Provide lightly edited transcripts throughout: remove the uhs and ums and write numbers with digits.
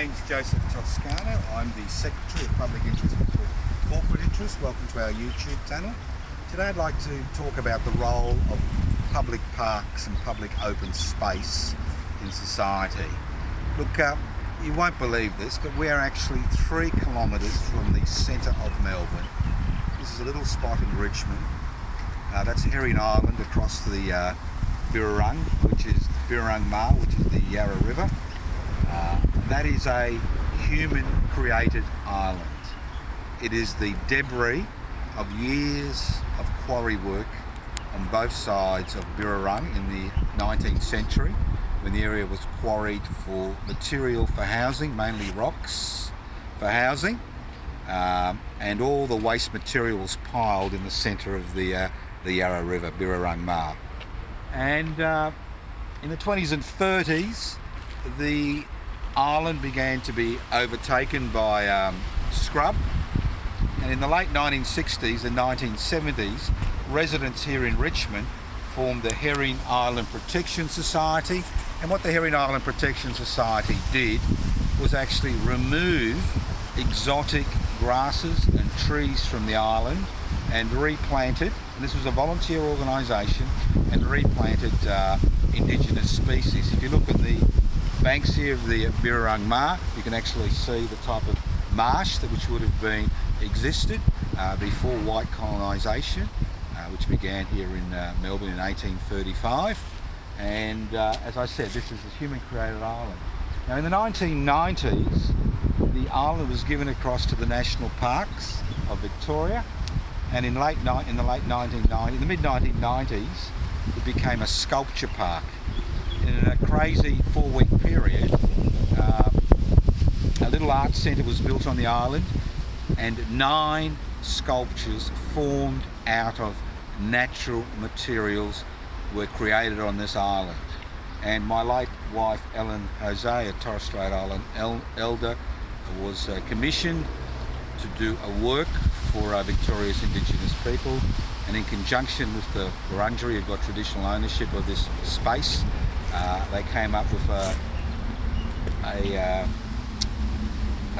name's Joseph Toscano. I'm the Secretary of Public Interest for Corporate Interest. Welcome to our YouTube channel. Today I'd like to talk about the role of public parks and public open space in society. Look, you won't believe this, but we are actually 3 kilometres from the centre of Melbourne. This is a little spot in Richmond. That's Herring Island across the Birrarung, which is Birrarung, which is the Yarra River. That is a human-created island. It is the debris of years of quarry work on both sides of Birrarung in the 19th century, when the area was quarried for material for housing, mainly rocks for housing, and all the waste material was piled in the centre of the Yarra River, Birrarung. And in the 20s and 30s, the island began to be overtaken by scrub, and in the late 1960s and 1970s, residents here in Richmond formed the Herring Island Protection Society. And what the Herring Island Protection Society did was actually remove exotic grasses and trees from the island and replanted, and this was a volunteer organisation, and replanted indigenous species. If you look at the banks here of the Birrarung, you can actually see the type of marsh which would have been existed before white colonisation, which began here in Melbourne in 1835. And as I said, this is a human-created island. Now, in the 1990s, the island was given across to the national parks of Victoria, and in the mid-1990s, it became a sculpture park. In a crazy 4-week period, a little art centre was built on the island, and 9 sculptures formed out of natural materials were created on this island. And my late wife Ellen Jose, a Torres Strait Island elder, was commissioned to do a work for Victoria's Indigenous people, and in conjunction with the Wurundjeri, who've got traditional ownership of this space, they came up with a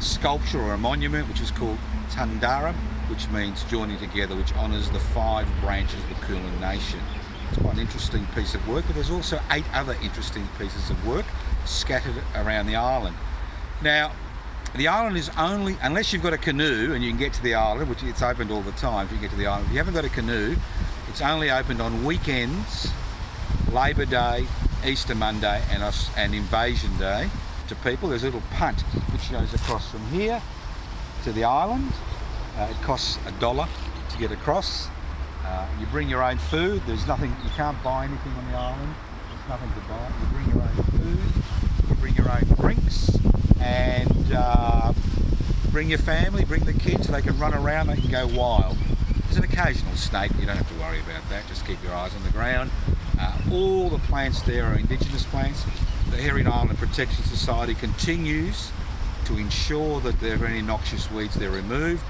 sculpture or a monument which is called Birrarung, which means joining together, which honours the 5 branches of the Kulin Nation. It's quite an interesting piece of work, but there's also 8 other interesting pieces of work scattered around the island. Now, the island is only, unless you've got a canoe and you can get to the island, which it's opened all the time if you get to the island. If you haven't got a canoe, it's only opened on weekends, Labor Day, Easter Monday and Invasion Day to people. There's a little punt which goes across from here to the island. It costs $1 to get across. You bring your own food. There's nothing, you can't buy anything on the island. There's nothing to buy. You bring your own food, you bring your own drinks, and bring your family, bring the kids so they can run around, they can go wild. There's an occasional snake, you don't have to worry about that, just keep your eyes on the ground. All the plants there are indigenous plants. The Herring Island Protection Society continues to ensure that there are any noxious weeds, they're removed.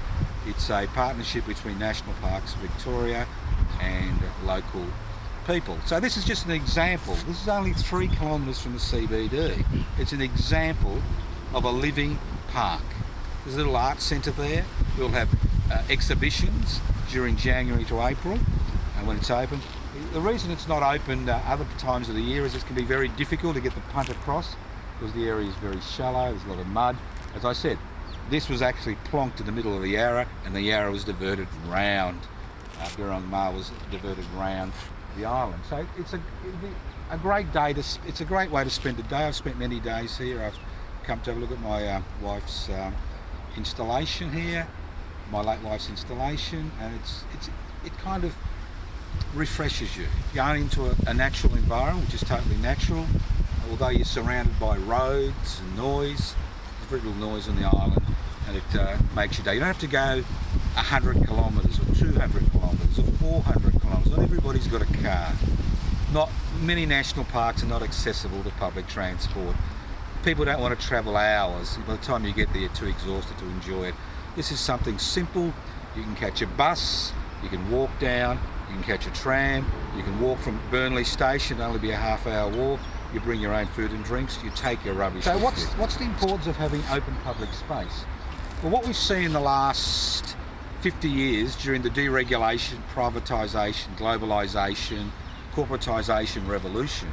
It's a partnership between National Parks Victoria and local people. So this is just an example. This is only 3 kilometres from the CBD. It's an example of a living park. There's a little art centre there. We'll have exhibitions during January to April when it's open. The reason it's not open other times of the year is it can be very difficult to get the punt across because the area is very shallow, there's a lot of mud. As I said, this was actually plonked in the middle of the Yarra, and the Yarra was diverted round. Birrarung was diverted round the island. So it'd be a great day. It's a great way to spend a day. I've spent many days here. I've come to have a look at my wife's installation here, my late wife's installation, and it kind of refreshes you. Going into a natural environment, which is totally natural, although you're surrounded by roads and noise. There's very little noise on the island, and it makes your day. You don't have to go 100 kilometres or 200 kilometres or 400 kilometres. Not everybody's got a car. Not many national parks are not accessible to public transport. People don't want to travel hours. By the time you get there, you're too exhausted to enjoy it. This is something simple. You can catch a bus, you can walk down, you can catch a tram, you can walk from Burnley Station, it'll only be a half-hour walk, you bring your own food and drinks, you take your rubbish. So what's the importance of having open public space? Well, what we've seen in the last 50 years during the deregulation, privatisation, globalisation, corporatisation revolution,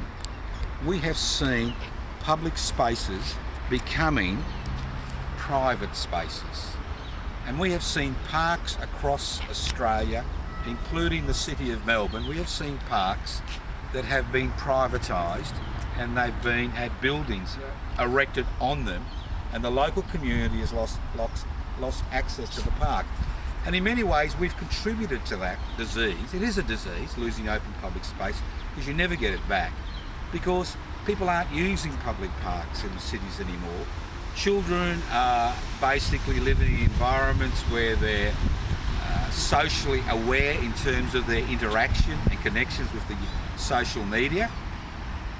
we have seen public spaces becoming private spaces. And we have seen parks across Australia, including the city of Melbourne, we have seen parks that have been privatised, and they've had buildings erected on them, and the local community has lost access to the park. And in many ways we've contributed to that disease. It is a disease, losing open public space, because you never get it back, because people aren't using public parks in the cities anymore. Children are basically living in environments where they're socially aware in terms of their interaction and connections with the social media.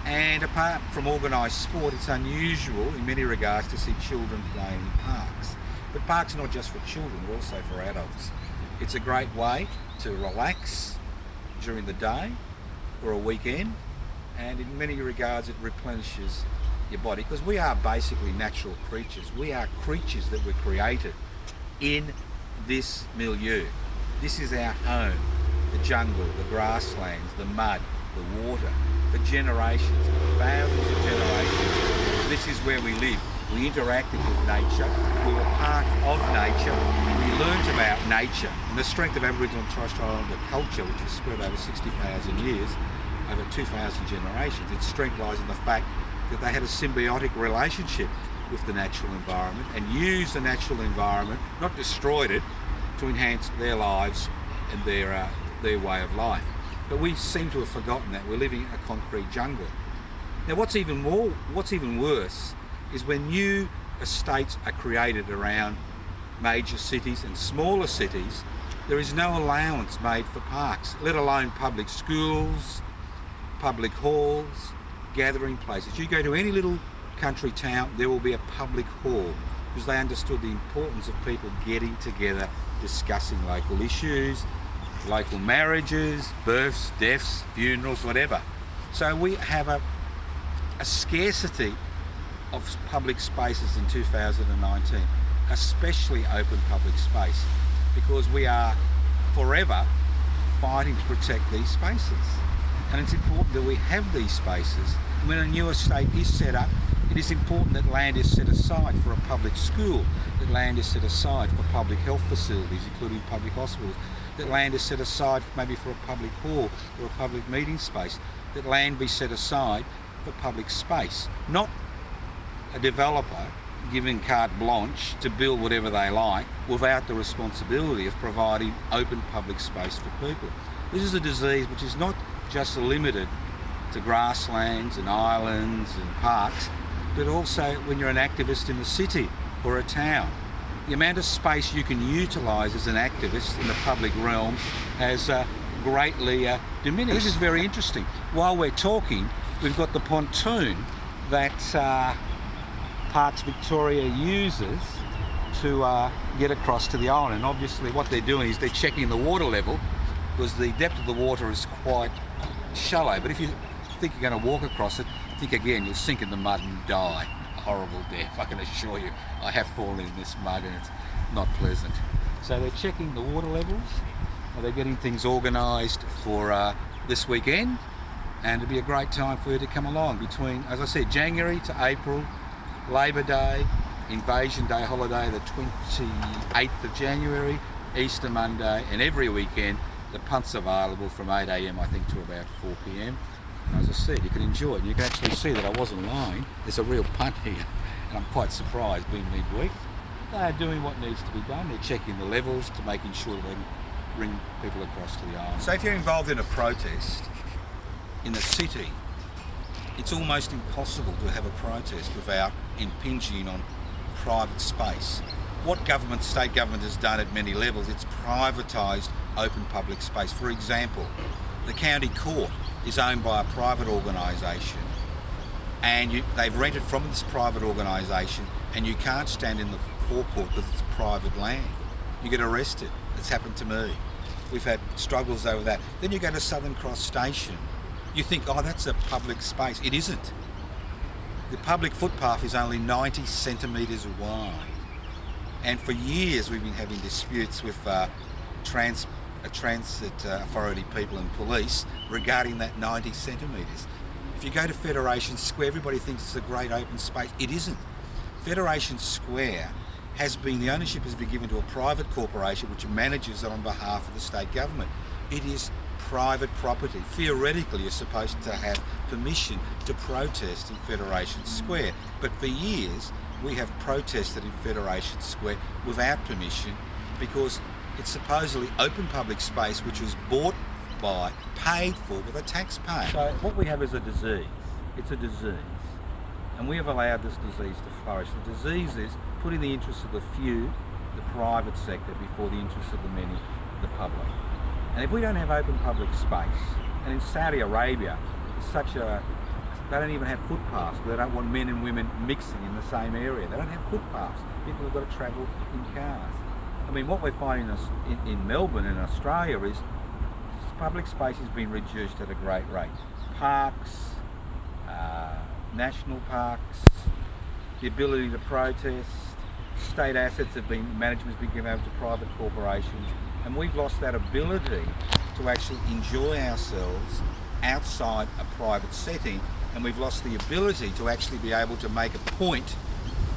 And apart from organised sport, it's unusual in many regards to see children playing in parks. But parks are not just for children, they're also for adults. It's a great way to relax during the day or a weekend, and in many regards it replenishes your body, because we are basically natural creatures. We are creatures that were created in this milieu. This is our home, the jungle, the grasslands, the mud, the water, for generations, thousands of generations. This is where we live. We interacted with nature, we were part of nature, we learnt about nature. And the strength of Aboriginal and Torres Strait Islander culture, which has spread over 60,000 years, over 2,000 generations, its strength lies in the fact that they had a symbiotic relationship with the natural environment and used the natural environment, not destroyed it, to enhance their lives and their way of life. But we seem to have forgotten that. We're living in a concrete jungle. Now what's even worse is when new estates are created around major cities and smaller cities, there is no allowance made for parks, let alone public schools, public halls, gathering places. You go to any little country town, there will be a public hall, because they understood the importance of people getting together, discussing local issues, local marriages, births, deaths, funerals, whatever. So we have a scarcity of public spaces in 2019, especially open public space, because we are forever fighting to protect these spaces. And it's important that we have these spaces. When a new estate is set up, it is important that land is set aside for a public school, that land is set aside for public health facilities, including public hospitals, that land is set aside maybe for a public hall or a public meeting space, that land be set aside for public space, not a developer given carte blanche to build whatever they like without the responsibility of providing open public space for people. This is a disease which is not just limited to grasslands and islands and parks, but also when you're an activist in a city or a town. The amount of space you can utilise as an activist in the public realm has greatly diminished. This is very interesting. While we're talking, we've got the pontoon that Parks Victoria uses to get across to the island. And obviously what they're doing is they're checking the water level, because the depth of the water is quite shallow. But if you think you're going to walk across it, think again, you'll sink in the mud and die. A horrible death, I can assure you. I have fallen in this mud and it's not pleasant. So they're checking the water levels, they're getting things organised for this weekend, and it'll be a great time for you to come along between, as I said, January to April, Labor Day, Invasion Day holiday, the 28th of January, Easter Monday, and every weekend. The punt's available from 8 AM I think to about 4 PM. And as I said, you can enjoy it. You can actually see that I wasn't lying. There's a real punt here, and I'm quite surprised being midweek. They're doing what needs to be done. They're checking the levels to making sure they can bring people across to the island. So if you're involved in a protest in the city, it's almost impossible to have a protest without impinging on private space. What government, state government has done at many levels, it's privatised open public space. For example, the county court is owned by a private organisation, and they've rented from this private organisation, and you can't stand in the forecourt because it's private land. You get arrested. It's happened to me. We've had struggles over that. Then you go to Southern Cross Station. You think, oh, that's a public space. It isn't. The public footpath is only 90 centimetres wide. And for years we've been having disputes with transit authority people and police regarding that 90 centimetres. If you go to Federation Square, everybody thinks it's a great open space. It isn't. Federation Square the ownership has been given to a private corporation which manages it on behalf of the state government. It is private property. Theoretically, you're supposed to have permission to protest in Federation Square. But for years, we have protested in Federation Square without permission because it's supposedly open public space which was bought by, paid for with a taxpayer. So what we have is a disease. It's a disease. And we have allowed this disease to flourish. The disease is putting the interests of the few, the private sector, before the interests of the many, the public. And if we don't have open public space, and in Saudi Arabia, they don't even have footpaths because they don't want men and women mixing in the same area. They don't have footpaths. People have got to travel in cars. I mean, what we're finding in Melbourne and Australia is public space has been reduced at a great rate. Parks, national parks, the ability to protest, state assets management's been given over to private corporations, and we've lost that ability to actually enjoy ourselves outside a private setting, and we've lost the ability to actually be able to make a point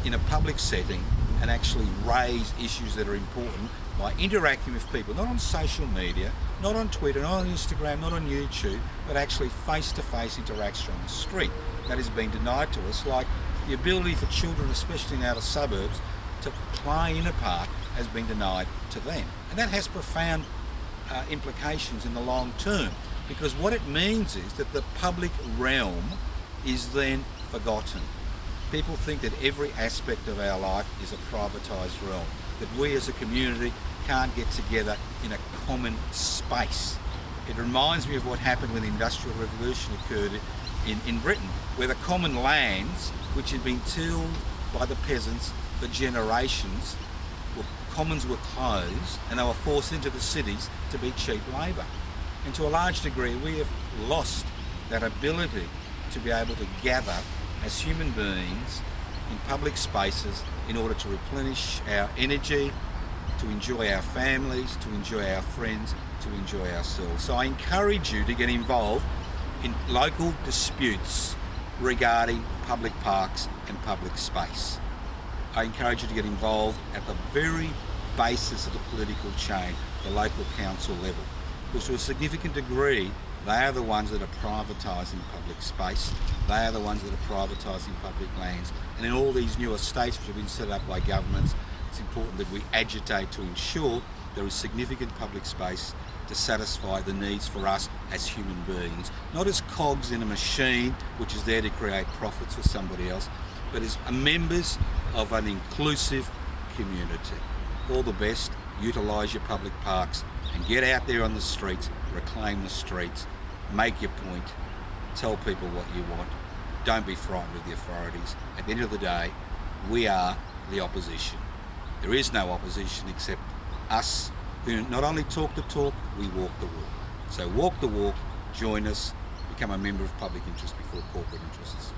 in a public setting and actually raise issues that are important by interacting with people, not on social media, not on Twitter, not on Instagram, not on YouTube, but actually face-to-face interaction on the street. That has been denied to us, like the ability for children, especially in outer suburbs, to play in a park has been denied to them. And that has profound implications in the long term, because what it means is that the public realm is then forgotten. People think that every aspect of our life is a privatised realm, that we as a community can't get together in a common space. It reminds me of what happened when the Industrial Revolution occurred in Britain, where the common lands, which had been tilled by the peasants for generations, commons were closed and they were forced into the cities to be cheap labour. And to a large degree we have lost that ability to be able to gather as human beings in public spaces in order to replenish our energy, to enjoy our families, to enjoy our friends, to enjoy ourselves. So I encourage you to get involved in local disputes regarding public parks and public space. I encourage you to get involved at the very basis of the political chain, the local council level, because to a significant degree they are the ones that are privatising public space, they are the ones that are privatising public lands, and in all these new estates which have been set up by governments, it's important that we agitate to ensure there is significant public space to satisfy the needs for us as human beings, not as cogs in a machine which is there to create profits for somebody else, but as members of an inclusive community. All the best, utilise your public parks and get out there on the streets, reclaim the streets, make your point, tell people what you want. Don't be frightened of the authorities. At the end of the day, we are the opposition. There is no opposition except us who not only talk the talk, we walk the walk. So walk the walk, join us, become a member of public interest before corporate interests.